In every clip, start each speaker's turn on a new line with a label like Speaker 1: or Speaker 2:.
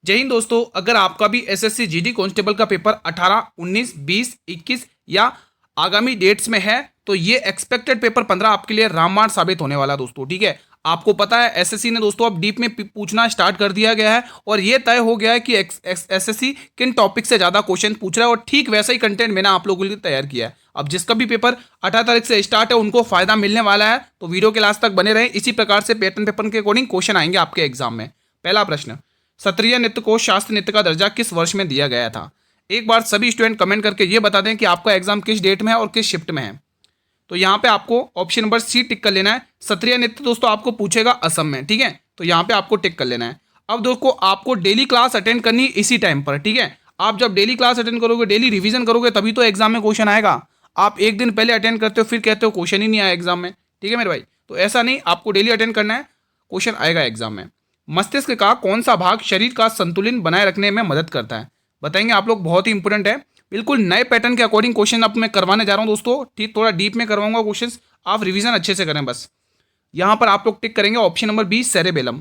Speaker 1: जय हिंद दोस्तों, अगर आपका भी एसएससी जीडी कांस्टेबल का पेपर 18, 19, 20, 21 या आगामी डेट्स में है तो ये एक्सपेक्टेड पेपर 15 आपके लिए रामबाण साबित होने वाला है दोस्तों। ठीक है, आपको पता है एसएससी ने दोस्तों अब डीप में पूछना स्टार्ट कर दिया गया है और ये तय हो गया है कि एसएससी किन टॉपिक से ज़्यादा क्वेश्चन पूछ रहा है और ठीक वैसा ही कंटेंट मैंने आप लोगों के लिए तैयार किया है। अब जिसका भी पेपर 18 तारीख से स्टार्ट है उनको फायदा मिलने वाला है, तो वीडियो के लास्ट तक बने रहें। इसी प्रकार से पैटर्न पेपर के अकॉर्डिंग क्वेश्चन आएंगे आपके एग्जाम में। पहला प्रश्न, क्षत्रिय नृत्य को शास्त्र नृत्य का दर्जा किस वर्ष में दिया गया था? एक बार सभी स्टूडेंट कमेंट करके ये बता दें कि आपका एग्जाम किस डेट में है और किस शिफ्ट में है। तो यहाँ पे आपको ऑप्शन नंबर सी टिक कर लेना है। क्षत्रिय नृत्य दोस्तों आपको पूछेगा असम में, ठीक है, तो यहाँ पे आपको टिक कर लेना है। अब दोस्तों आपको डेली क्लास अटेंड करनी है इसी टाइम पर, ठीक है। आप जब डेली क्लास अटेंड करोगे, डेली रिवीजन करोगे, तभी तो एग्जाम में क्वेश्चन आएगा। आप एक दिन पहले अटेंड करते हो फिर कहते हो क्वेश्चन ही नहीं आया एग्जाम में, ठीक है मेरे भाई। तो ऐसा नहीं, आपको डेली अटेंड करना है, क्वेश्चन आएगा एग्जाम में। मस्तिष्क का कौन सा भाग शरीर का संतुलन बनाए रखने में मदद करता है? बताएंगे आप लोग, बहुत ही इंपॉर्टेंट है। बिल्कुल नए पैटर्न के अकॉर्डिंग क्वेश्चन अब मैं करवाने जा रहा हूं दोस्तों, ठीक, थोड़ा डीप में करवाऊंगा क्वेश्चन, आप रिवीजन अच्छे से करें बस। यहां पर आप लोग टिक करेंगे ऑप्शन नंबर बी सेरेबेलम।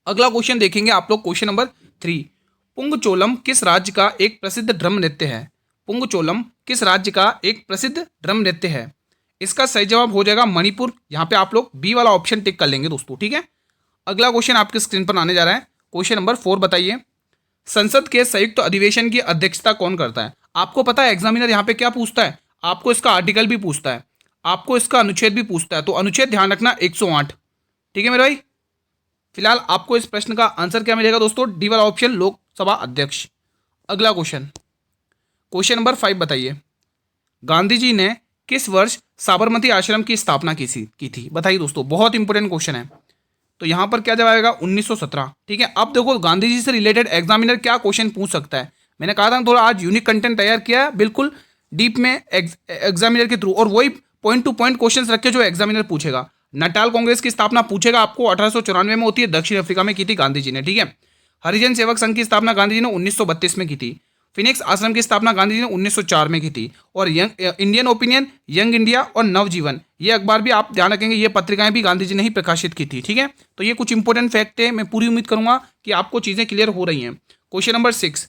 Speaker 1: अगला क्वेश्चन देखेंगे आप लोग, क्वेश्चन नंबर 3, पुंगचोलम किस राज्य का एक प्रसिद्ध ड्रम नृत्य है? पुंगचोलम किस राज्य का एक प्रसिद्ध ड्रम नृत्य है? इसका सही जवाब हो जाएगा मणिपुर। यहां पे आप लोग बी वाला ऑप्शन टिक कर लेंगे दोस्तों, ठीक है। अगला क्वेश्चन आपके स्क्रीन पर आने जा रहा है, क्वेश्चन नंबर 4 बताइए, संसद के संयुक्त अधिवेशन की अध्यक्षता कौन करता है? आपको पता है एग्जामिनर यहाँ पे क्या पूछता है? आपको इसका आर्टिकल भी पूछता है, आपको इसका अनुच्छेद भी पूछता है, तो अनुच्छेद ध्यान रखना 108, ठीक है मेरे भाई। फिलहाल आपको इस प्रश्न का आंसर क्या मिलेगा दोस्तों? डी वाला ऑप्शन, लोकसभा अध्यक्ष। अगला क्वेश्चन, क्वेश्चन नंबर 5 बताइए, गांधी जी ने किस वर्ष साबरमती आश्रम की स्थापना की थी? बताइए दोस्तों, बहुत इंपॉर्टेंट क्वेश्चन है। तो यहां पर क्या जवाब आएगा? 1917, ठीक है। अब देखो गांधी जी से रिलेटेड एग्जामिनर क्या क्वेश्चन पूछ सकता है। मैंने कहा था थोड़ा आज यूनिक कंटेंट तैयार किया है, बिल्कुल डीप में एग्जामिनर के थ्रू, और वही पॉइंट टू पॉइंट क्वेश्चन रखे जो एग्जामिनर पूछेगा। नटाल कांग्रेस की स्थापना पूछेगा आपको, 1894 में होती है, दक्षिण अफ्रीका में की थी गांधी जी ने, ठीक है। हरिजन सेवक संघ की स्थापना गांधी जी ने 1932 में की थी। फिनिक्स आश्रम की स्थापना गांधी जी ने 1904 में की थी। और इंडियन ओपिनियन, यंग इंडिया और नवजीवन, ये अखबार भी आप ध्यान रखेंगे, ये पत्रिकाएं भी गांधी जी ने ही प्रकाशित की थी, ठीक है। तो ये कुछ इंपॉर्टेंट फैक्ट है, मैं पूरी उम्मीद करूंगा कि आपको चीजें क्लियर हो रही हैं। क्वेश्चन नंबर 6,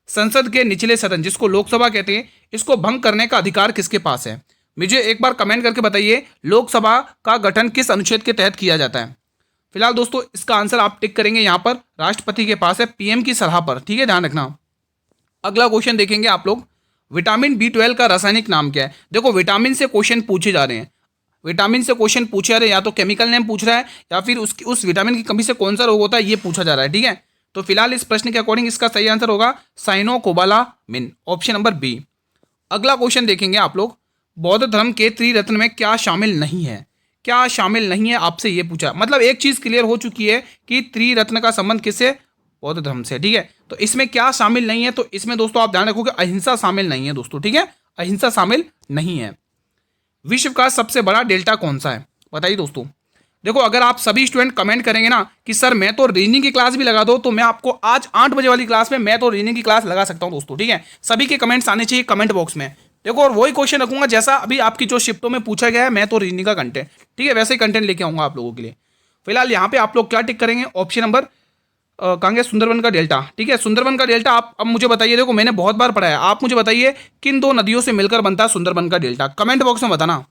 Speaker 1: संसद के निचले सदन जिसको लोकसभा कहते हैं, इसको भंग करने का अधिकार किसके पास है? मुझे एक बार कमेंट करके बताइए, लोकसभा का गठन किस अनुच्छेद के तहत किया जाता है? फिलहाल दोस्तों इसका आंसर आप टिक करेंगे यहाँ पर, राष्ट्रपति के पास है, पीएम की सलाह पर, ठीक है, ध्यान रखना। अगला क्वेश्चन देखेंगे आप लोग, विटामिन B12 का रासायनिक नाम क्या है? देखो विटामिन से क्वेश्चन पूछे जा रहे हैं, विटामिन से क्वेश्चन पूछे जा रहे हैं, या तो केमिकल नेम पूछ रहा है या फिर उस विटामिन की कमी से कौन सा रोग होता है ये पूछा जा रहा है, ठीक है। तो फिलहाल इस प्रश्न के अकॉर्डिंग इसका सही आंसर होगा साइनोकोबालामिन, ऑप्शन नंबर बी। अगला क्वेश्चन देखेंगे आप लोग, बौद्ध धर्म के त्रिरत्न में क्या शामिल नहीं है? क्या शामिल नहीं है आपसे ये पूछा, मतलब एक चीज क्लियर हो चुकी है कि त्रिरत्न का संबंध किससे? बौद्ध धर्म से, ठीक है। तो इसमें क्या शामिल नहीं है? तो इसमें दोस्तों आप ध्यान रखोगे अहिंसा शामिल नहीं है दोस्तों, ठीक है, अहिंसा शामिल नहीं है। विश्व का सबसे बड़ा डेल्टा कौन सा है? बताइए दोस्तों। देखो अगर आप सभी स्टूडेंट कमेंट करेंगे ना कि सर मैं तो रीजनिंग की क्लास भी लगा दो, तो मैं आपको आज 8 बजे वाली क्लास में मैं तो रीजनिंग की क्लास लगा सकता हूं दोस्तों, ठीक है। सभी के कमेंट्स आने चाहिए कमेंट बॉक्स में। देखो और वही क्वेश्चन रखूंगा जैसा अभी आपकी जो शिफ्टों में पूछा गया है, मैं तो रीजनिंग का कंटेंट, ठीक है, वैसे ही कंटेंट लेके आऊंगा आप लोगों के लिए। फिलहाल यहाँ पे आप लोग क्या टिक करेंगे? ऑप्शन नंबर कहेंगे सुंदरबन का डेल्टा, ठीक है, सुंदरबन का डेल्टा। आप अब मुझे बताइए, देखो मैंने बहुत बार पढ़ा है, आप मुझे बताइए किन दो नदियों से मिलकर बनता है सुंदरबन का डेल्टा? कमेंट बॉक्स में बताना।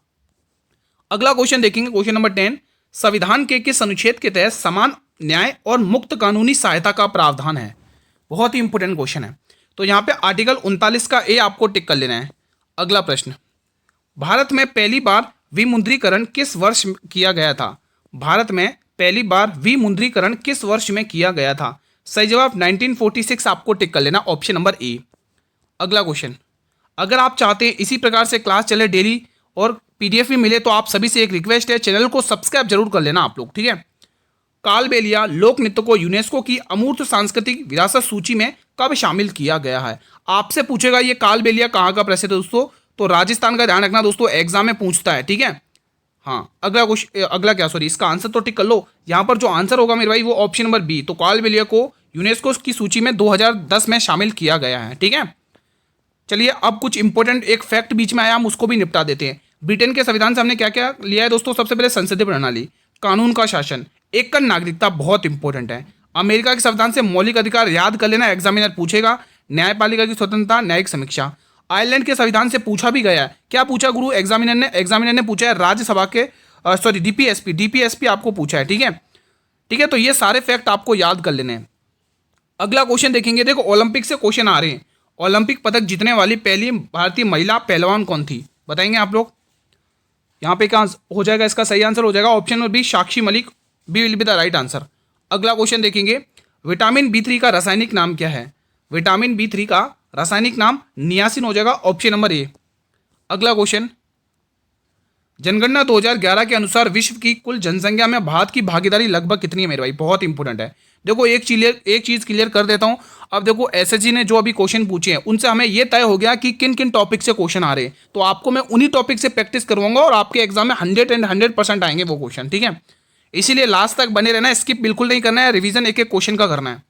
Speaker 1: अगला क्वेश्चन देखेंगे, क्वेश्चन नंबर 10, संविधान के किस अनुच्छेद के तहत समान न्याय और मुक्त कानूनी सहायता का प्रावधान है? बहुत ही इंपोर्टेंट क्वेश्चन है। तो यहाँ पे आर्टिकल 39 का ए आपको टिक कर लेना है। अगला प्रश्न, भारत में पहली बार विमुद्रीकरण किस वर्ष किया गया था? भारत में पहली बार विमुद्रीकरण किस वर्ष में किया गया था? सही जवाब 1946 आपको टिक कर लेना, ऑप्शन नंबर ए। अगला क्वेश्चन, अगर आप चाहते हैं इसी प्रकार से क्लास चले डेली और पीडीएफ भी मिले, तो आप सभी से एक रिक्वेस्ट है, चैनल को सब्सक्राइब जरूर कर लेना आप लोग, ठीक है। कालबेलिया लोक नृत्य को यूनेस्को की अमूर्त सांस्कृतिक विरासत सूची में कब शामिल किया गया है? आपसे पूछेगा ये कालबेलिया कहाँ का प्रसिद्ध है दोस्तों, तो राजस्थान का ध्यान रखना दोस्तों, एग्जाम में पूछता है, ठीक है। हाँ अगला क्वेश्चन, अगला क्या सॉरी, इसका आंसर तो टिक कर लो। यहाँ पर जो आंसर होगा मेरे भाई वो ऑप्शन नंबर बी, तो कालबेलिया को यूनेस्को की सूची में 2010 में शामिल किया गया है, ठीक है। चलिए अब कुछ इंपॉर्टेंट एक फैक्ट बीच में आया, हम उसको भी निपटा देते हैं। ब्रिटेन के संविधान से हमने क्या क्या लिया है दोस्तों? सबसे पहले संसदीय प्रणाली, कानून का शासन, एकल नागरिकता, बहुत इंपॉर्टेंट है, अमेरिका के संविधान से मौलिक अधिकार याद कर लेना, एग्जामिनर पूछेगा। न्यायपालिका की स्वतंत्रता, न्यायिक समीक्षा। आयरलैंड के संविधान से पूछा भी गया है। क्या पूछा गुरु? एग्जामिनर ने पूछा है राज्यसभा के सॉरी डीपीएसपी आपको पूछा है। ठीक है, ठीक है, तो ये सारे फैक्ट आपको याद कर लेने हैं। अगला क्वेश्चन देखेंगे, देखो ओलंपिक से क्वेश्चन आ रहे हैं। ओलंपिक पदक जीतने वाली पहली भारतीय महिला पहलवान कौन थी? बताएंगे आप लोग। यहाँ पे क्या हो जाएगा? इसका सही आंसर हो जाएगा option number B, Sakshi Malik. B will be the right answer. अगला क्वेश्चन देखेंगे, विटामिन बी3 का रासायनिक नाम क्या है? विटामिन बी3 का रासायनिक नाम नियासिन हो जाएगा, ऑप्शन नंबर ए। अगला क्वेश्चन, जनगणना 2011 के अनुसार विश्व की कुल जनसंख्या में भारत की भागीदारी लगभग कितनी है मेरे भाई? बहुत इंपॉर्टेंट है। देखो एक चीज क्लियर कर देता हूं। अब देखो एसएसजी ने जो अभी क्वेश्चन पूछे हैं उनसे हमें यह तय हो गया कि किन किन टॉपिक से क्वेश्चन आ रहे हैं, तो आपको मैं उन्हीं टॉपिक से प्रैक्टिस करवाऊंगा और आपके एग्जाम में 100% आएंगे वो क्वेश्चन। ठीक है, इसीलिए लास्ट तक बने रहना है, स्किप बिल्कुल नहीं करना है, रिविजन एक एक क्वेश्चन का करना है।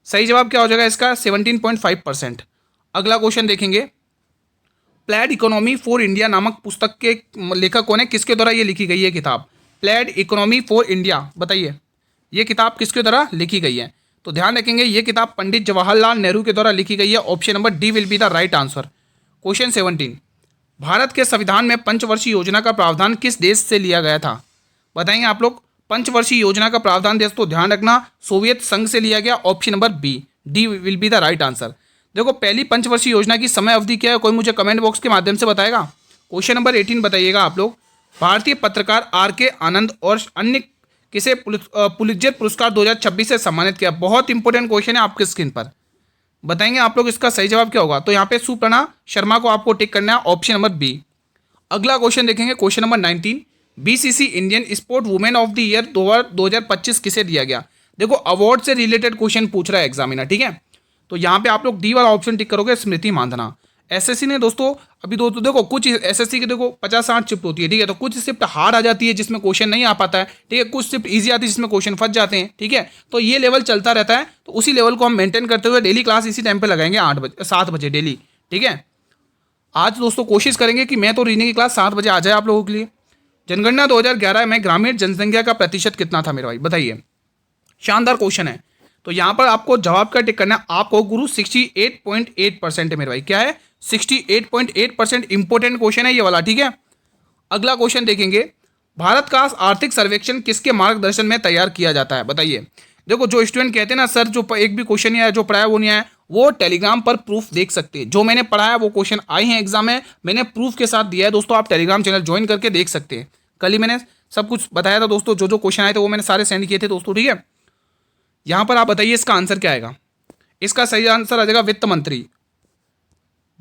Speaker 1: सही जवाब क्या हो जाएगा इसका? 17.5%। अगला क्वेश्चन देखेंगे, प्लेड इकोनॉमी फॉर इंडिया नामक पुस्तक के लेखक कौन है? किसके द्वारा ये लिखी गई है किताब? प्लेड इकोनॉमी फॉर इंडिया, बताइए ये किताब किसके द्वारा लिखी गई है? तो ध्यान रखेंगे ये किताब पंडित जवाहरलाल नेहरू के द्वारा लिखी गई है, option number D will be the right answer. Question 17, Bharat के संविधान में पंचवर्षीय योजना का प्रावधान किस देश से लिया गया था? बताएंगे आप लोग। पंचवर्षीय योजना का प्रावधान देश, तो ध्यान रखना सोवियत संघ से लिया गया, option number B, D will be the right answer. देखो पहली पंचवर्षीय योजना की समय अवधि क्या है? कोई मुझे कमेंट बॉक्स के माध्यम से बताएगा। क्वेश्चन नंबर 18 बताइएगा आप लोग। भारतीय पत्रकार आर के आनंद और अन्य किसे पुलित्जर पुरस्कार 2026 से सम्मानित किया? बहुत इंपॉर्टेंट क्वेश्चन है आपके स्क्रीन पर। बताएंगे आप लोग इसका सही जवाब क्या होगा? तो यहाँ पे सुपर्णा शर्मा को आपको टिक करना है, ऑप्शन नंबर बी। अगला क्वेश्चन देखेंगे, question number 19, BCC Indian sport women of the year 2025 किसे दिया गया? देखो अवार्ड से रिलेटेड क्वेश्चन पूछ रहा है एग्जामिनर। ठीक है, तो यहाँ पे आप लोग डी वाला ऑप्शन टिक करोगे, स्मृति मांधाना। एसएससी ने दोस्तों अभी दोस्तों देखो कुछ एसएससी की देखो 50-60 शिफ्ट होती है। ठीक है, तो कुछ शिफ्ट हार्ड आ जाती है जिसमें क्वेश्चन नहीं आ पाता है। ठीक है, कुछ शिफ्ट इजी आती है जिसमें क्वेश्चन फंस जाते हैं। ठीक है, तो ये लेवल चलता रहता है, तो उसी लेवल को हम मेंटेन करते हुए डेली क्लास इसी टाइम पे लगाएंगे 7 बजे डेली। ठीक है, आज दोस्तों कोशिश करेंगे कि मैं तो रीडिंग की क्लास 7 बजे आ जाए आप लोगों के लिए। जनगणना 2011 में ग्रामीण जनसंख्या का प्रतिशत कितना था मेरे भाई? बताइए। शानदार क्वेश्चन है, तो यहां पर आपको जवाब का टिक करना है। आपको गुरु 68.8% है मेरे भाई। क्या है? 68.8%। इंपॉर्टेंट क्वेश्चन है ये वाला। ठीक है, अगला क्वेश्चन देखेंगे, भारत का आर्थिक सर्वेक्षण किसके मार्गदर्शन में तैयार किया जाता है? बताइए। देखो जो स्टूडेंट कहते हैं ना सर जो एक भी क्वेश्चन नहीं आया, जो पढ़ाया वो नहीं आया, वो टेलीग्राम पर प्रूफ देख सकते हैं। जो मैंने पढ़ाया वो क्वेश्चन आए हैं एग्जाम में, मैंने प्रूफ के साथ दिया है दोस्तों। आप टेलीग्राम चैनल ज्वाइन करके देख सकते हैं। कल ही मैंने सब कुछ बताया था दोस्तों, जो जो क्वेश्चन आए थे वो मैंने सारे सेंड किए थे दोस्तों। ठीक है, यहां पर आप बताइए इसका आंसर क्या आएगा? इसका सही आंसर आ जाएगा वित्त मंत्री।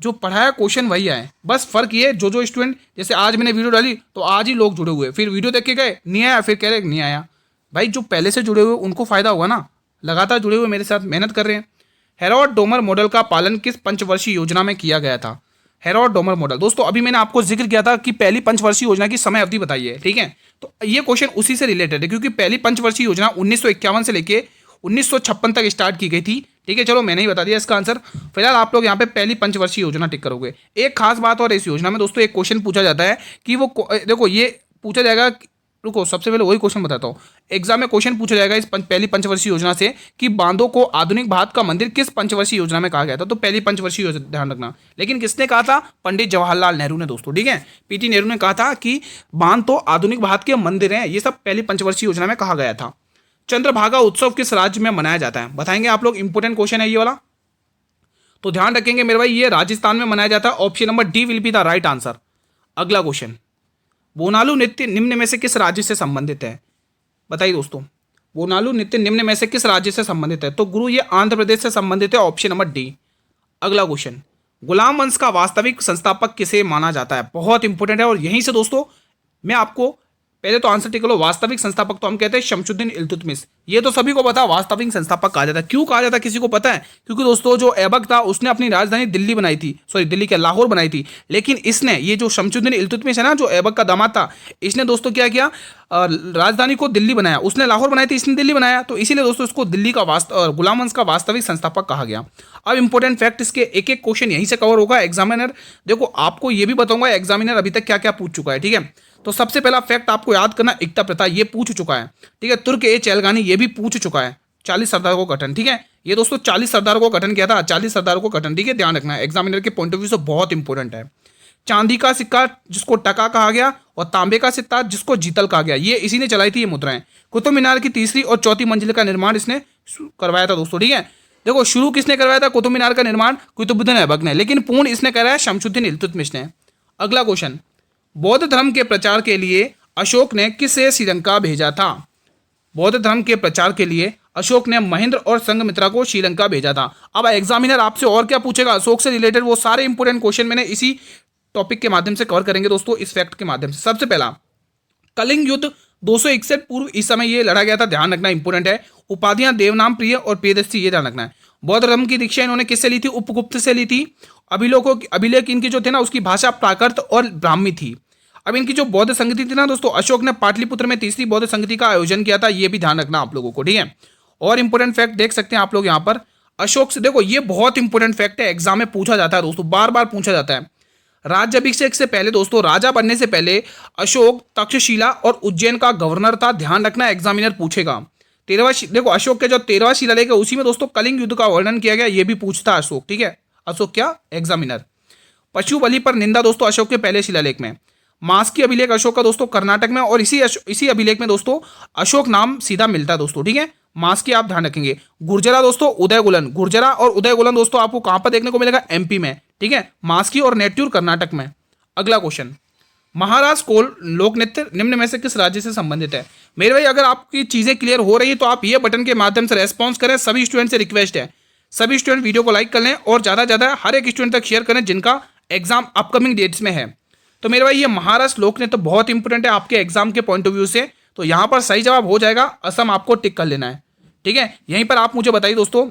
Speaker 1: जो पढ़ाया क्वेश्चन वही आए, बस फर्क ये जो जो स्टूडेंट, जैसे आज मैंने वीडियो डाली तो आज ही लोग जुड़े हुए, फिर वीडियो देख के गए नहीं आया, फिर कह रहे नहीं आया। भाई जो पहले से जुड़े हुए उनको फायदा होगा ना, लगातार जुड़े हुए मेरे साथ मेहनत कर रहे हैं। हेरोड डोमर मॉडल का पालन किस पंचवर्षीय योजना में किया गया था? हेरोड डोमर मॉडल दोस्तों अभी मैंने आपको जिक्र किया था कि पहली पंचवर्षीय योजना की समय अवधि बताइए। ठीक है, तो ये क्वेश्चन उसी से रिलेटेड है, क्योंकि पहली पंचवर्षीय योजना 1951 से लेके 1956 तक स्टार्ट की गई थी। ठीक है, चलो मैंने ही बता दिया इसका आंसर। फिलहाल आप लोग यहाँ पे पहली पंचवर्षीय योजना टिक करोगे। एक खास बात और इस योजना में दोस्तों एक क्वेश्चन पूछा जाता है कि वो देखो ये पूछा जाएगा, रुको सबसे पहले वही क्वेश्चन बताता हूँ। एग्जाम में क्वेश्चन पूछा जाएगा इस पहली पंचवर्षीय योजना से कि बांधों को आधुनिक भारत का मंदिर किस पंचवर्षीय योजना में कहा गया था? तो पहली पंचवर्षीय योजना ध्यान रखना। लेकिन किसने कहा था? पंडित जवाहरलाल नेहरू ने दोस्तों। ठीक है, पीटी नेहरू ने कहा था कि बांध तो आधुनिक भारत के मंदिर हैं, ये सब पहली पंचवर्षीय योजना में कहा गया था। चंद्रभागा उत्सव किस राज्य में मनाया जाता है? बताएंगे आप लोग। इंपोर्टेंट क्वेश्चन है ये वाला, तो ध्यान रखेंगे मेरे भाई, ये राजस्थान में मनाया जाता है, option number D will be the right answer. अगला क्वेश्चन, बोनालू नृत्य निम्न में से किस राज्य से संबंधित है? बताइए दोस्तों, बोनालू नृत्य निम्न में से किस राज्य से संबंधित है? तो गुरु ये आंध्र प्रदेश से संबंधित है, ऑप्शन नंबर डी। अगला क्वेश्चन, गुलाम वंश का वास्तविक संस्थापक किसे माना जाता है? बहुत इंपॉर्टेंट है, और यहीं से दोस्तों मैं आपको पहले तो आंसर टिक लो। वास्तविक संस्थापक तो हम कहते हैं शमशुद्दीन इल्तुतमिश, ये तो सभी को पता है वास्तविक संस्थापक कहा जाता है। क्यों कहा जाता है किसी को पता है? क्योंकि दोस्तों जो ऐबक था उसने अपनी राजधानी दिल्ली बनाई थी, सॉरी दिल्ली क्या लाहौर बनाई थी, लेकिन इसने ये जो शमशुद्दीन इल्तुतमिश है ना, जो ऐबक का दामाद था, इसने दोस्तों क्या किया, राजधानी को दिल्ली बनाया। उसने लाहौर बनाई थी, इसने दिल्ली बनाया, तो इसीलिए दोस्तों इसको दिल्ली का गुलाम वंश का वास्तविक संस्थापक कहा गया। अब इंपॉर्टेंट फैक्ट, इसके एक एक क्वेश्चन यहीं से कवर होगा। एग्जामिनर देखो आपको ये भी बताऊंगा एग्जामिनर अभी तक क्या क्या पूछ चुका है। ठीक है, तो सबसे पहला फैक्ट आपको याद करना, एकता प्रथा ये पूछ चुका है। ठीक है, तुर्क ए चैलगानी ये भी पूछ चुका है। 40 सरदारों को गठन, ठीक है। ये दोस्तों 40 सरदारों को गठन किया था, 40 सरदारों को गठन, ठीक है, ध्यान रखना है, एग्जामिनर के पॉइंट ऑफ व्यू से बहुत इंपॉर्टेंट है। चांदी का सिक्का जिसको टका कहा गया और तांबे का सिक्का जिसको जीतल कहा गया, ये इसी ने चलाई थी ये मुद्राएं। कुतुब मीनार की तीसरी और चौथी मंजिल का निर्माण इसने करवाया था दोस्तों, ठीक है। देखो शुरू किसने करवाया था कुतुब मीनार का निर्माण? कुतुबुद्दीन ऐबक ने, लेकिन पूर्ण इसने कराया शमसुद्दीन इल्तुतमिश ने। अगला क्वेश्चन, बौद्ध धर्म के प्रचार के लिए अशोक ने किसे श्रीलंका भेजा था? बौद्ध धर्म के प्रचार के लिए अशोक ने महेंद्र और संघमित्रा को श्रीलंका भेजा था। अब एग्जामिनर आपसे और क्या पूछेगा अशोक से रिलेटेड, वो सारे इंपोर्टेंट क्वेश्चन मैंने इसी टॉपिक के माध्यम से कवर करेंगे दोस्तों, इस फैक्ट के माध्यम से। सबसे पहला, कलिंग युद्ध 261 पूर्व इस समय ये लड़ा गया था, ध्यान रखना इंपोर्टेंट है। उपाधियां देवनाम प्रिय और प्रियदर्शी, ये ध्यान रखना है। बौद्ध धर्म की दीक्षा इन्होंने किससे ली थी? उपगुप्त से ली थी। अभिलेख इनकी जो थे ना उसकी भाषा प्राकृत और ब्राह्मी थी। अब इनकी जो बौद्ध संगति थी ना दोस्तों, अशोक ने पाटलिपुत्र में तीसरी बौद्ध संगति का आयोजन किया था, ये भी ध्यान रखना आप लोगों को, ठीक है। और इंपोर्टेंट फैक्ट देख सकते हैं आप लोग यहाँ पर, अशोक से देखो ये बहुत इंपोर्टेंट फैक्ट है, एग्जाम में पूछा जाता है दोस्तों, बार बार पूछा जाता है। राज्याभिषेक से पहले दोस्तों, राजा बनने से पहले अशोक तक्षशिला और उज्जैन का गवर्नर था, ध्यान रखना एग्जामिनर पूछेगा। देखो अशोक के जो 13वां शिलालेख है उसी में दोस्तों कलिंग युद्ध का वर्णन किया गया, ये भी पूछता है अशोक, ठीक है। अशोक क्या? एग्जामिनर। पशु बलि पर निंदा दोस्तों अशोक के पहले शिलालेख में। मास की अभिलेख अशोक का दोस्तों कर्नाटक में, और इसी अभिलेख में दोस्तों अशोक नाम सीधा मिलता है दोस्तों, ठीक है। मास की आप ध्यान रखेंगे। गुर्जरा दोस्तों उदयगुलन, गुर्जरा और उदयगुलन दोस्तों आपको कहां पर देखने को मिलेगा? एमपी में, ठीक है। मास्की और नेट्यूर कर्नाटक में। अगला क्वेश्चन, महाराज कोल लोक नृत्य निम्न में से किस राज्य से संबंधित है? मेरे भाई अगर आपकी चीजें क्लियर हो रही है तो आप ये बटन के माध्यम से रेस्पॉन्स करें, सभी स्टूडेंट से रिक्वेस्ट है, सभी स्टूडेंट वीडियो को लाइक कर लें और ज्यादा ज्यादा हर एक स्टूडेंट तक शेयर करें जिनका एग्जाम अपकमिंग डेट्स में है। तो मेरे भाई ये महाराष्ट्र लोक नृत्य बहुत इंपॉर्टेंट है आपके एग्जाम के पॉइंट ऑफ व्यू से, तो यहां पर सही जवाब हो जाएगा असम, आपको टिक कर लेना है, ठीक है। यहीं पर आप मुझे बताइए दोस्तों,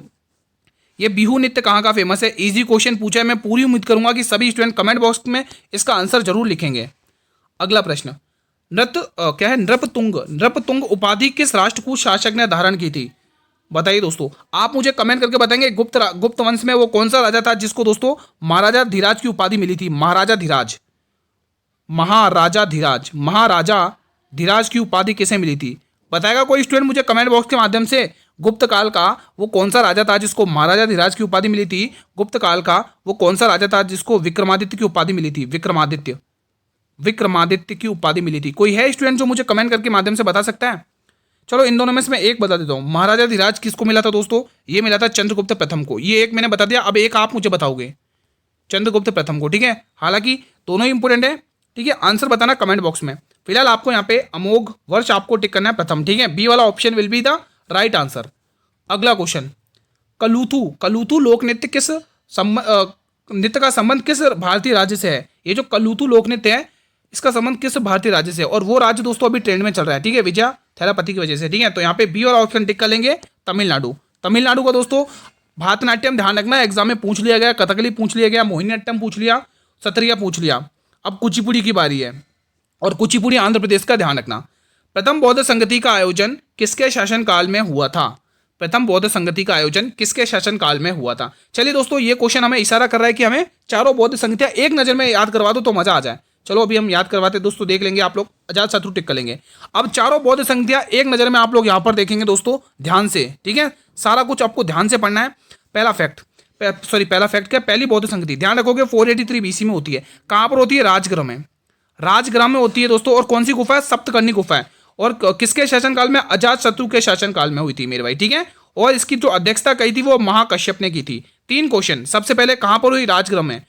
Speaker 1: ये बिहू नृत्य कहाँ का फेमस है? इजी क्वेश्चन पूछा है, मैं पूरी उम्मीद करूंगा कि सभी स्टूडेंट कमेंट बॉक्स में इसका आंसर जरूर लिखेंगे। अगला प्रश्न, क्या है? नृपतुंग उपाधि किस राष्ट्रकूट शासक ने धारण की थी? बताइए दोस्तों, आप मुझे कमेंट करके बताएंगे गुप्त वंश में वो कौन सा राजा था जिसको दोस्तों महाराजा धीराज की उपाधि मिली थी? महाराजा धीराज की उपाधि किसे मिली थी? बताएगा कोई स्टूडेंट मुझे कमेंट बॉक्स के माध्यम से? गुप्त काल का वो कौन सा राजा था जिसको महाराजा धीराज की उपाधि मिली थी? गुप्त काल का वो कौन सा राजा था जिसको विक्रमादित्य की उपाधि मिली थी? विक्रमादित्य की उपाधि मिली थी। कोई है स्टूडेंट जो मुझे कमेंट करके माध्यम से बता सकता है? चलो इन दोनों में से मैं एक बता देता हूं। महाराजा धीराज किसको मिला था दोस्तों? ये मिला था चंद्रगुप्त प्रथम को। ये एक मैंने बता दिया, अब एक आप मुझे बताओगे, चंद्रगुप्त प्रथम को, ठीक है। हालांकि दोनों ही इंपोर्टेंट है, ठीक है। आंसर बताना कमेंट बॉक्स में। फिलहाल आपको यहाँ पे अमोघ वर्ष आपको टिक करना है प्रथम, ठीक है। बी वाला option will be the right answer. अगला क्वेश्चन, कलूथू लोक नृत्य नृत्य का संबंध किस भारतीय राज्य से है? ये जो कलूथू लोक नृत्य है इसका संबंध किस भारतीय राज्य से है? और वो राज्य दोस्तों अभी ट्रेंड में चल रहा है, ठीक है, विजया थेरापति की वजह से, ठीक है। तो यहाँ पे बी वाला ऑप्शन टिक कर लेंगे, तमिलनाडु। तमिलनाडु का दोस्तों भारतनाट्यम ध्यान रखना, एग्जाम में पूछ लिया गया, कथकली पूछ लिया गया, मोहिनीअट्टम पूछ लिया, सत्रिया पूछ लिया। अब कुचिपुड़ी की बारी है, और कुचिपुड़ी आंध्र प्रदेश का, ध्यान रखना। प्रथम बौद्ध संगति का आयोजन किसके शासनकाल में हुआ था? प्रथम बौद्ध संगति का आयोजन किसके शासनकाल में हुआ था? चलिए दोस्तों, ये क्वेश्चन हमें इशारा कर रहा है कि हमें चारों बौद्ध संगतियां एक नजर में याद करवा दो तो मजा आ जाए। चलो अभी हम याद करवाते दोस्तों, देख लेंगे आप लोग, अजात शत्रु टिक कर लेंगे। अब चारों बौद्ध संगतियां एक नजर में आप लोग यहाँ पर देखेंगे दोस्तों ध्यान से, ठीक है। सारा कुछ आपको ध्यान से पढ़ना है। पहला फैक्ट क्या? पहली बौद्ध संगति ध्यान रखोगे 483 BC में होती है। कहाँ पर होती है? राजगृह में। राजगृह में होती है दोस्तों। और कौन सी गुफा है? सप्तकर्णी गुफा है। और किसके शासनकाल में? अजात शत्रु के शासनकाल में हुई थी मेरे भाई, ठीक है। और इसकी जो अध्यक्षता कही थी वो महाकश्यप ने की थी। 3 क्वेश्चन, सबसे पहले कहां पर हुई? राजगृह में।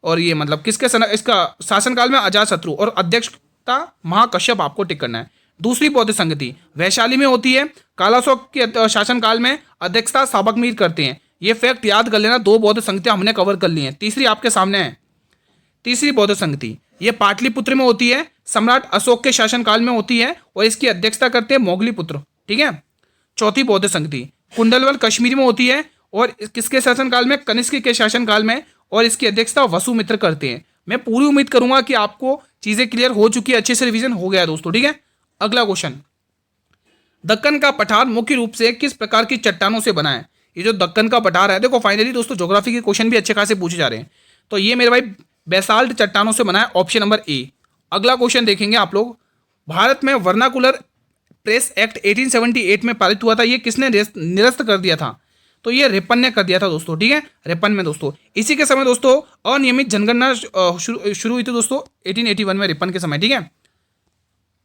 Speaker 1: और ये मतलब किसके इसका शासनकाल में? अजात शत्रु। और अध्यक्षता महाकश्यप, आपको टिक करना है। दूसरी बौद्ध संगति वैशाली में होती है। कालाशोक के शासनकाल में अध्यक्षता साबकमीर करते हैं। ये फैक्ट याद कर लेना, 2 बौद्ध संगतियां हमने कवर कर ली हैं। तीसरी आपके सामने है, तीसरी बौद्ध संगति ये पाटलिपुत्र में होती है, सम्राट अशोक के शासनकाल में होती है, और इसकी अध्यक्षता करते हैं मोगलीपुत्र, ठीक है। चौथी बौद्ध संगति कुंडलवल कश्मीर में होती है, और किसके शासनकाल में? कनिष्क के शासनकाल में, और इसकी अध्यक्षता वसुमित्र करते हैं। मैं पूरी उम्मीद करूंगा कि आपको चीजें क्लियर हो चुकी है, अच्छे से रिवीजन हो गया दोस्तों, ठीक है। अगला क्वेश्चन, दक्कन का पठार मुख्य रूप से किस प्रकार की चट्टानों से बना है? ये जो दक्कन का पठार है, देखो फाइनली दोस्तों ज्योग्राफी के क्वेश्चन भी अच्छे खासे पूछे जा रहे हैं। तो ये मेरे भाई बेसाल्ट चट्टानों से बना है, ऑप्शन नंबर ए। अगला क्वेश्चन देखेंगे आप लोग, भारत में वर्नाकुलर प्रेस एक्ट 1878 में पारित हुआ था, ये किसने निरस्त कर दिया था? तो ये रिपन ने कर दिया था दोस्तों, ठीक है, रिपन में दोस्तों। इसी के समय दोस्तों अनियमित जनगणना शुरू हुई थी दोस्तों 1881 में, रिपन के समय, ठीक है।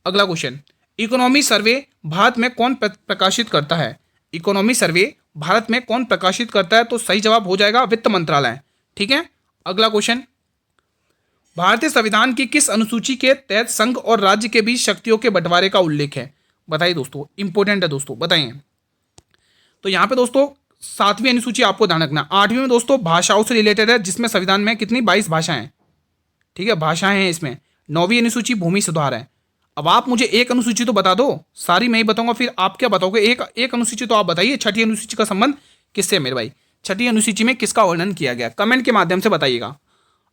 Speaker 1: अगला क्वेश्चन, इकोनॉमी सर्वे भारत में कौन प्रकाशित करता है? इकोनॉमी सर्वे भारत में कौन प्रकाशित करता है? तो सही जवाब हो जाएगा वित्त मंत्रालय, ठीक है। अगला क्वेश्चन, भारतीय संविधान की किस अनुसूची के तहत संघ और राज्य के बीच शक्तियों के बंटवारे का उल्लेख है? बताइए दोस्तों, इंपॉर्टेंट है दोस्तों, बताइए। तो यहाँ पे दोस्तों 7वीं अनुसूची आपको ध्यान रखना। 8वीं में दोस्तों भाषाओं से रिलेटेड है, जिसमें संविधान में कितनी 22 भाषाएं हैं, ठीक है, भाषाएं हैं इसमें। 9वीं अनुसूची भूमि सुधार है। अब आप मुझे एक अनुसूची तो बता दो, सारी मैं ही बताऊंगा, फिर आप क्या बताओगे? एक अनुसूची तो आप बताइए। छठी अनुसूची का संबंध किससे है मेरे भाई? छठी अनुसूची में किसका वर्णन किया गया? कमेंट के माध्यम से बताइएगा।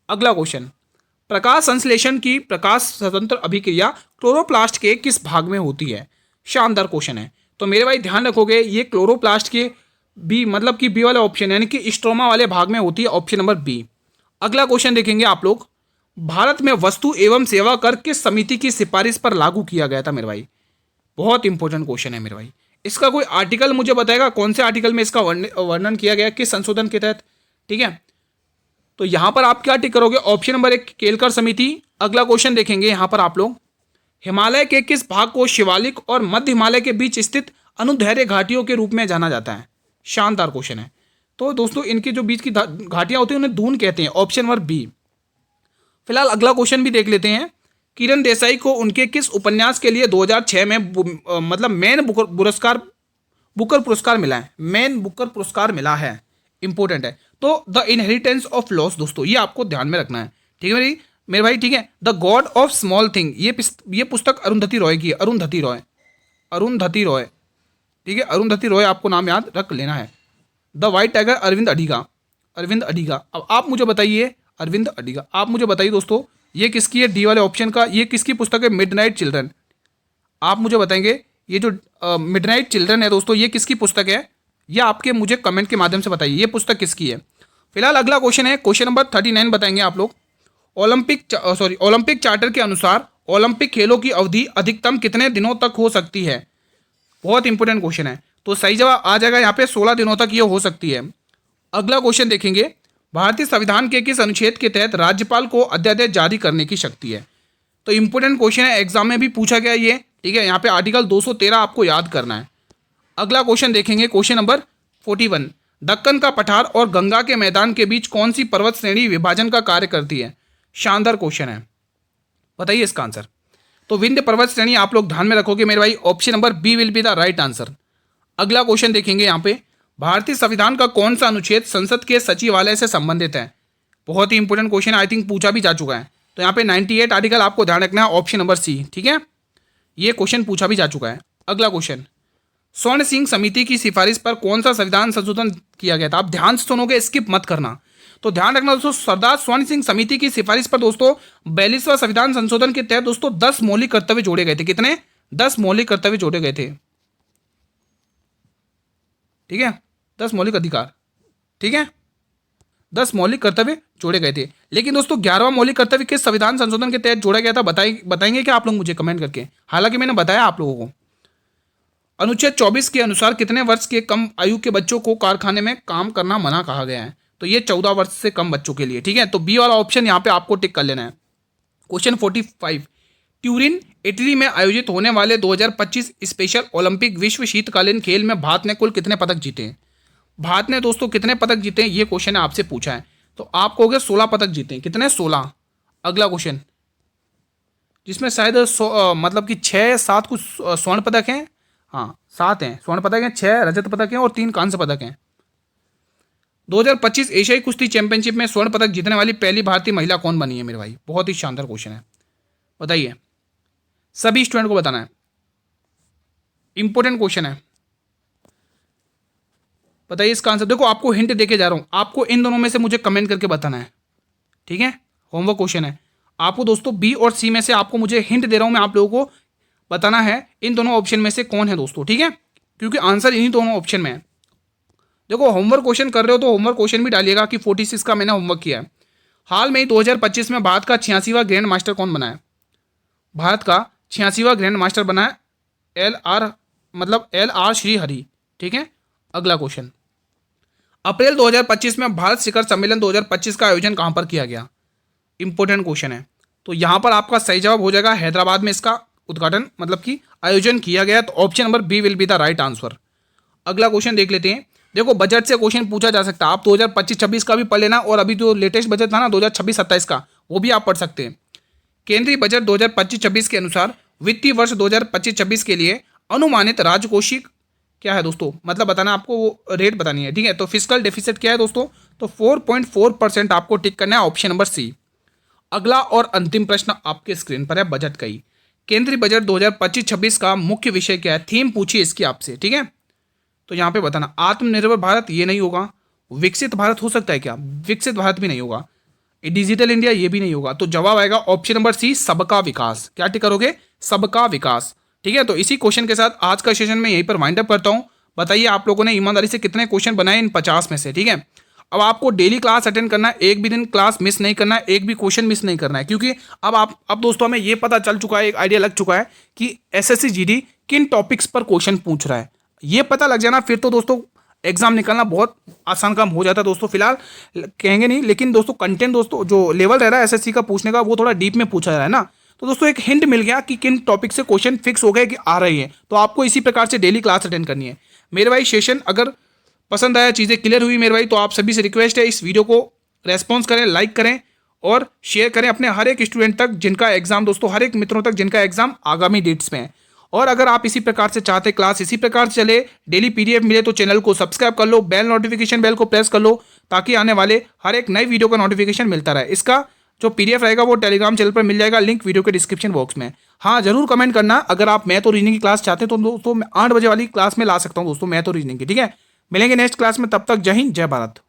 Speaker 1: अगला क्वेश्चन, प्रकाश संश्लेषण की प्रकाश स्वतंत्र अभिक्रिया क्लोरोप्लास्ट के किस भाग में होती है? शानदार क्वेश्चन है। तो मेरे भाई ध्यान रखोगे, ये क्लोरोप्लास्ट के बी, मतलब कि बी वाला ऑप्शन, यानी कि स्ट्रोमा वाले भाग में होती है, ऑप्शन नंबर बी। अगला क्वेश्चन देखेंगे आप लोग, भारत में वस्तु एवं सेवा कर किस समिति की सिफारिश पर लागू किया गया था मेरे भाई? बहुत इंपॉर्टेंट क्वेश्चन है मेरे भाई। इसका कोई आर्टिकल मुझे बताएगा, कौन से आर्टिकल में इसका वर्णन किया गया, किस संशोधन के तहत, ठीक है। तो यहां पर आप क्या टिक करोगे? ऑप्शन नंबर 1 केलकर समिति। अगला क्वेश्चन देखेंगे यहां पर आप लोग, हिमालय के किस भाग को शिवालिक और मध्य हिमालय के बीच स्थित अनुदैर्घ्य घाटियों के रूप में जाना जाता है? शानदार क्वेश्चन है। तो दोस्तों इनके जो बीच की घाटियां होती हैं उन्हें दून कहते हैं, ऑप्शन नंबर बी। फिलहाल अगला क्वेश्चन भी देख लेते हैं। किरण देसाई को उनके किस उपन्यास के लिए 2006 में मतलब मेन बुकर पुरस्कार मिला है? मेन बुकर पुरस्कार मिला है, इंपॉर्टेंट है। तो द इनहेरिटेंस ऑफ लॉस दोस्तों, ये आपको ध्यान में रखना है, ठीक है मेरे भाई, ठीक है। The God of small thing, ये पुस्तक अरुंधति रॉय की है, अरुंधति रॉय, ठीक है, अरुंधति रॉय आपको नाम याद रख लेना है। The White Tiger Arvind Adiga. अब आप मुझे बताइए, अरविंद अडिगा, आप मुझे बताइए दोस्तों ये किसकी है? डी वाले ऑप्शन का, ये किसकी पुस्तक है? Midnight children. आप मुझे बताएंगे ये जो मिडनाइट चिल्ड्रन है दोस्तों, ये किसकी पुस्तक है? ये आपके मुझे कमेंट के माध्यम से बताइए, ये पुस्तक किसकी है। फिलहाल अगला क्वेश्चन है, क्वेश्चन नंबर 39 बताएंगे आप लोग। ओलंपिक चार्टर के अनुसार ओलंपिक खेलों की अवधि अधिकतम कितने दिनों तक हो सकती है? बहुत इंपॉर्टेंट क्वेश्चन है। तो सही जवाब आ जाएगा यहाँ पे 16 दिनों तक ये हो सकती है। अगला क्वेश्चन देखेंगे, भारतीय संविधान के किस अनुच्छेद के तहत राज्यपाल को अध्यादेश जारी करने की शक्ति है? तो इंपॉर्टेंट क्वेश्चन है, एग्जाम में भी पूछा गया ये, ठीक है। यहाँ पे आर्टिकल 213 आपको याद करना है। अगला क्वेश्चन देखेंगे, क्वेश्चन नंबर 41, दक्कन का पठार और गंगा के मैदान के बीच कौन सी पर्वत श्रेणी विभाजन का कार्य करती है? शानदार क्वेश्चन है, बताइए इसका आंसर। तो विंध्य पर्वत श्रेणी आप लोग ध्यान में रखोगे मेरे भाई, option number B will be the right answer. अगला क्वेश्चन देखेंगे यहाँ पे, भारतीय संविधान का कौन सा अनुच्छेद संसद के सचिवालय से संबंधित है? बहुत ही इंपॉर्टेंट क्वेश्चन, आई थिंक पूछा भी जा चुका है। तो यहाँ पे 98 आर्टिकल आपको ध्यान रखना है, ऑप्शन नंबर सी, ठीक है, ये क्वेश्चन पूछा भी जा चुका है। अगला क्वेश्चन, स्वर्ण सिंह समिति की सिफारिश पर कौन सा संविधान संशोधन किया गया था? आप ध्यान से सुनोगे, स्किप मत करना। तो ध्यान रखना दोस्तों, सरदार स्वर्ण सिंह समिति की सिफारिश पर दोस्तों 42वां संविधान संशोधन के तहत दोस्तों 10 मौलिक कर्तव्य जोड़े गए थे। कितने? 10 मौलिक कर्तव्य जोड़े गए थे, ठीक है, 10 मौलिक अधिकार, ठीक है, 10 मौलिक कर्तव्य जोड़े गए थे। लेकिन दोस्तों 11वां मौलिक कर्तव्य किस संविधान संशोधन के तहत जोड़ा गया था? बताएंगे क्या आप लोग मुझे कमेंट करके? हालांकि मैंने बताया आप लोगों को। अनुच्छेद 24 के अनुसार कितने वर्ष के कम आयु के बच्चों को कारखाने में काम करना मना कहा गया है? तो ये 14 वर्ष से कम बच्चों के लिए, ठीक है। तो बी वाला ऑप्शन यहाँ पे आपको टिक कर लेना है। क्वेश्चन 45, ट्यूरिन इटली में आयोजित होने वाले 2025 स्पेशल ओलंपिक विश्व शीतकालीन खेल में भारत ने कुल कितने पदक जीते हैं? भारत ने दोस्तों कितने पदक जीते हैं, ये क्वेश्चन आपसे पूछा है। तो आप कहोगे 16 पदक जीते हैं। कितने? 16। अगला क्वेश्चन, जिसमें शायद मतलब कि 6-7 कुछ स्वर्ण पदक हैं, हाँ 7 हैं स्वर्ण पदक हैं, 6 रजत पदक हैं और 3 कांस्य पदक हैं। 2025 एशियाई कुश्ती चैंपियनशिप में स्वर्ण पदक जीतने वाली पहली भारतीय महिला कौन बनी है मेरे भाई? बहुत ही शानदार क्वेश्चन है, बताइए, सभी स्टूडेंट को बताना है, इंपॉर्टेंट क्वेश्चन है, बताइए इसका आंसर। देखो आपको हिंट देके जा रहा हूं, आपको इन दोनों में से मुझे कमेंट करके बताना है, ठीक है, होमवर्क क्वेश्चन है। आपको दोस्तों बी और सी में से आपको मुझे हिंट दे रहा हूं मैं, आप लोगों को बताना है इन दोनों ऑप्शन में से कौन है दोस्तों, ठीक है, क्योंकि आंसर इन्हीं दोनों ऑप्शन में है। देखो होमवर्क क्वेश्चन कर रहे हो तो होमवर्क क्वेश्चन भी डालिएगा कि 46 का मैंने होमवर्क किया है। हाल में ही 2025 में भारत का 86वां ग्रैंड मास्टर कौन बना है? भारत का 86वां ग्रैंड मास्टर बना है LR मतलब LR श्रीहरि, ठीक है। अगला क्वेश्चन, अप्रैल 2025 में भारत शिखर सम्मेलन 2025 का आयोजन कहां पर किया गया? इंपॉर्टेंट क्वेश्चन है। तो यहां पर आपका सही जवाब हो जाएगा हैदराबाद में इसका उद्घाटन मतलब कि आयोजन किया गया। तो option number B will be the right answer. अगला क्वेश्चन देख लेते हैं। देखो बजट से क्वेश्चन पूछा जा सकता है, आप 2025-26 का भी पढ़ लेना और अभी जो लेटेस्ट बजट था ना 2026-27 का, वो भी आप पढ़ सकते हैं। केंद्रीय बजट 2025-26 के अनुसार वित्तीय वर्ष 2025-26 के लिए अनुमानित राजकोषिक क्या है दोस्तों, मतलब बताना आपको, वो रेट बतानी है, ठीक है। तो फिस्कल डेफिसिट क्या है दोस्तों, तो 4.4% आपको टिक करना है, ऑप्शन नंबर सी। अगला और अंतिम प्रश्न आपके स्क्रीन पर है बजट का ही। केंद्रीय बजट 2025-26 का मुख्य विषय क्या है, थीम पूछिए इसकी आपसे, ठीक है। तो यहाँ पे बताना, आत्मनिर्भर भारत ये नहीं होगा, विकसित भारत हो सकता है क्या, विकसित भारत भी नहीं होगा, डिजिटल इंडिया ये भी नहीं होगा। तो जवाब आएगा ऑप्शन नंबर सी, सबका विकास। क्या टिक करोगे, सबका विकास, ठीक है। तो इसी क्वेश्चन के साथ आज का सेशन में यहीं पर वाइंड अप करता हूं। बताइए आप लोगों ने ईमानदारी से कितने क्वेश्चन बनाए इन 50 में से, ठीक है। अब आपको डेली क्लास अटेंड करना है, एक भी दिन क्लास मिस नहीं करना है, एक भी क्वेश्चन मिस नहीं करना है, क्योंकि अब दोस्तों हमें ये पता चल चुका है, एक आइडिया लग चुका है कि एसएससी जीडी किन टॉपिक्स पर क्वेश्चन पूछ रहा है। ये पता लग जाना फिर तो दोस्तों एग्जाम निकालना बहुत आसान काम हो जाता है दोस्तों। फिलहाल कहेंगे नहीं, लेकिन दोस्तों कंटेंट दोस्तों जो लेवल रह रहा है एसएससी का पूछने का वो थोड़ा डीप में पूछा जा रहा है ना। तो दोस्तों एक हिंट मिल गया कि किन टॉपिक से क्वेश्चन फिक्स हो गए कि आ रही है। तो आपको इसी प्रकार से डेली क्लास अटेंड करनी है मेरे भाई। सेशन अगर पसंद आया, चीज़ें क्लियर हुई मेरे भाई, तो आप सभी से रिक्वेस्ट है इस वीडियो को रेस्पॉन्स करें, लाइक करें और शेयर करें अपने हर एक स्टूडेंट तक जिनका एग्जाम दोस्तों, हर एक मित्रों तक जिनका एग्जाम आगामी डेट्स में है। और अगर आप इसी प्रकार से चाहते क्लास इसी प्रकार से चले, डेली पीडीएफ मिले, तो चैनल को सब्सक्राइब कर लो, बेल नोटिफिकेशन बेल को प्रेस कर लो, ताकि आने वाले हर एक नई वीडियो का नोटिफिकेशन मिलता रहे। इसका जो पीडीएफ रहेगा वो टेलीग्राम चैनल पर मिल जाएगा, लिंक वीडियो के डिस्क्रिप्शन बॉक्स में। हाँ जरूर कमेंट करना अगर आप मैथ और रीजनिंग की क्लास चाहते हैं, तो दोस्तों मैं 8 बजे वाली क्लास में ला सकता हूँ दोस्तों मैथ और रीजनिंग की, ठीक है। मिलेंगे नेक्स्ट क्लास में, तब तक जय हिंद जय भारत।